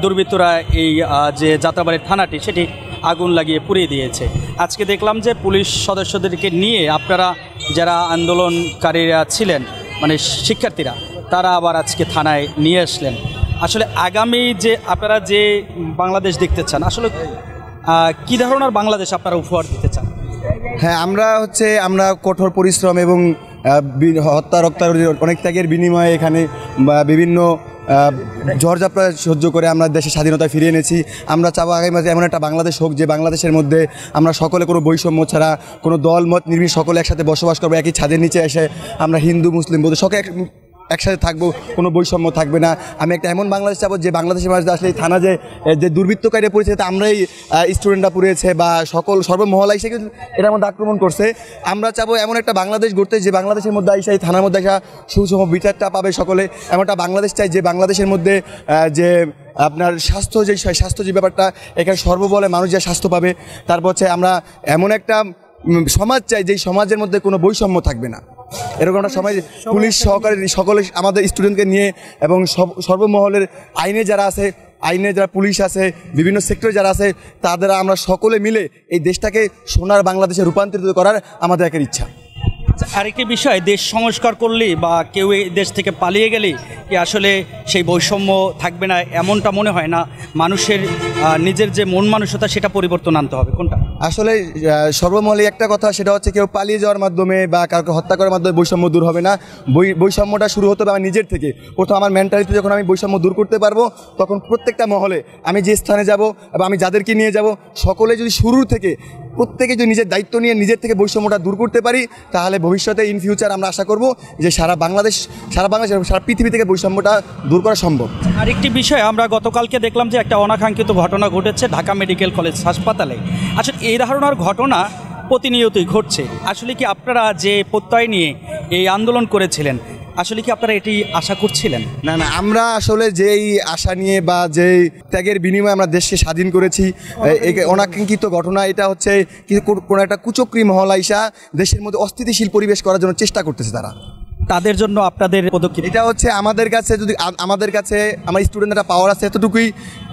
দুর্বৃত্তরা এই যে যাত্রাবাড়ির থানাটি সেটি আগুন লাগিয়ে পুড়িয়ে দিয়েছে। আজকে দেখলাম যে পুলিশ সদস্যদেরকে নিয়ে আপনারা যারা আন্দোলনকারীরা ছিলেন মানে শিক্ষার্থীরা তারা আবার আজকে থানায় নিয়ে আসলেন। আসলে আগামী যে আপনারা যে বাংলাদেশ দেখতে চান আসলে কী ধরনের বাংলাদেশ আপনারা উপহার দিতে চান? হ্যাঁ, আমরা কঠোর পরিশ্রম এবং হত্যা রক্তার অনেক ত্যাগের বিনিময়ে এখানে বিভিন্ন ঝড়ঝাপটা সহ্য করে আমরা দেশের স্বাধীনতা ফিরিয়ে এনেছি। আমরা চাবো আগামী মাসে এমন একটা বাংলাদেশ হোক যে বাংলাদেশের মধ্যে আমরা সকলে কোনো বৈষম্য ছাড়া কোনো দল মত নির্বিশেষে সকলে একসাথে বসবাস করবো, একই ছাদের নিচে এসে আমরা হিন্দু মুসলিম বলতে সকলে একসাথে থাকবো, কোনো বৈষম্য থাকবে না। আমি একটা এমন বাংলাদেশ চাবো যে বাংলাদেশের মাঝে আসলে এই থানা যে দুর্বৃত্তকারীরা পড়েছে তা আমরাই স্টুডেন্টরা পুড়িয়েছে বা সর্বমহলা এসে কিন্তু এটার মধ্যে আক্রমণ করছে। আমরা চাবো এমন একটা বাংলাদেশ গড়তে যে বাংলাদেশের মধ্যে এসে এই থানার মধ্যে আসা সুষম বিচারটা পাবে সকলে। এমন একটা বাংলাদেশ চাই যে বাংলাদেশের মধ্যে যে আপনার স্বাস্থ্য যে ব্যাপারটা এখানে সর্ববলে মানুষ যা স্বাস্থ্য পাবে। তারপর হচ্ছে আমরা এমন একটা সমাজ চাই যেই সমাজের মধ্যে কোনো বৈষম্য থাকবে না। এরকম একটা সমাজ পুলিশ সহকারে সকলে আমাদের স্টুডেন্টকে নিয়ে এবং সর্বমহলের আইনে যারা পুলিশ আছে, বিভিন্ন সেক্টরে যারা আছে তাদের আমরা সকলে মিলে এই দেশটাকে সোনার বাংলাদেশে রূপান্তরিত করার আমাদের একটা ইচ্ছা। আরেকটি বিষয়, দেশ সংস্কার করলেই বা কেউ এই দেশ থেকে পালিয়ে গেলে কি আসলে সেই বৈষম্য থাকবে না এমনটা মনে হয় না? মানুষের নিজের যে মন মানসিকতা সেটা পরিবর্তন আনতে হবে। কোনটা আসলে সর্বমহলে একটা কথা, সেটা হচ্ছে কেউ পালিয়ে যাওয়ার মাধ্যমে বা কাউকে হত্যা করার মাধ্যমে বৈষম্য দূর হবে না। বৈষম্যটা শুরু হতে হবে আমার নিজের থেকে। প্রথম আমার মেন্টালিটি যখন আমি বৈষম্য দূর করতে পারবো তখন প্রত্যেকটা মহলে আমি যে স্থানে যাব এবং আমি যাদেরকে নিয়ে যাব সকলে যদি শুরুর থেকে প্রত্যেকে যদি নিজের দায়িত্ব নিয়ে নিজের থেকে বৈষম্যটা দূর করতে পারি তাহলে ভবিষ্যতে ইন ফিউচার আমরা আশা করব যে সারা বাংলাদেশ সারা পৃথিবী থেকে বৈষম্যটা দূর করা সম্ভব। আরেকটি বিষয়, আমরা গতকালকে দেখলাম যে একটা অনাকাঙ্ক্ষিত ঘটনা ঘটেছে ঢাকা মেডিকেল কলেজ হাসপাতালে। আসলে এই ধরনের ঘটনা প্রতিনিয়তই ঘটছে। আসলে কি আপনারা যে প্রত্যয় নিয়ে এই আন্দোলন করেছিলেন আসলে কি আপনারা এটি আশা করছিলেন? না, আমরা আসলে যেই আশা নিয়ে বা যেই ত্যাগের বিনিময়ে আমরা দেশকে স্বাধীন করেছি অনাকাঙ্ক্ষিত ঘটনা এটা হচ্ছে কোনো একটা কুচক্রী মহল আইসা দেশের মধ্যে অস্থিতিশীল পরিবেশ করার জন্য চেষ্টা করতেছে তাদের জন্য আপনাদের পদক্ষেপ এটা হচ্ছে আমাদের কাছে আমার স্টুডেন্টরা পাওয়ার আছে এতটুকুই।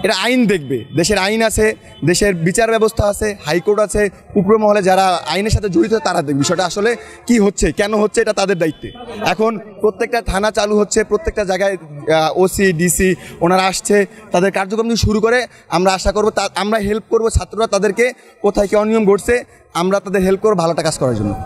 এটা আইন দেখবে, দেশের আইন আছে, দেশের বিচার ব্যবস্থা আছে, হাইকোর্ট আছে, উপরমহলে যারা আইনের সাথে জড়িত তারা দেখবে বিষয়টা আসলে কি হচ্ছে কেন হচ্ছে এটা তাদের দায়িত্বে। এখন প্রত্যেকটা থানা চালু হচ্ছে, প্রত্যেকটা জায়গায় ওসি ডিসি ওনারা আসছে, তাদের কার্যক্রম শুরু করে আমরা আশা করবো আমরা হেল্প করবো ছাত্ররা তাদেরকে কোথায় কি অনিয়ম ঘটছে আমরা তাদের হেল্প করবো ভালোটা কাজ করার জন্য।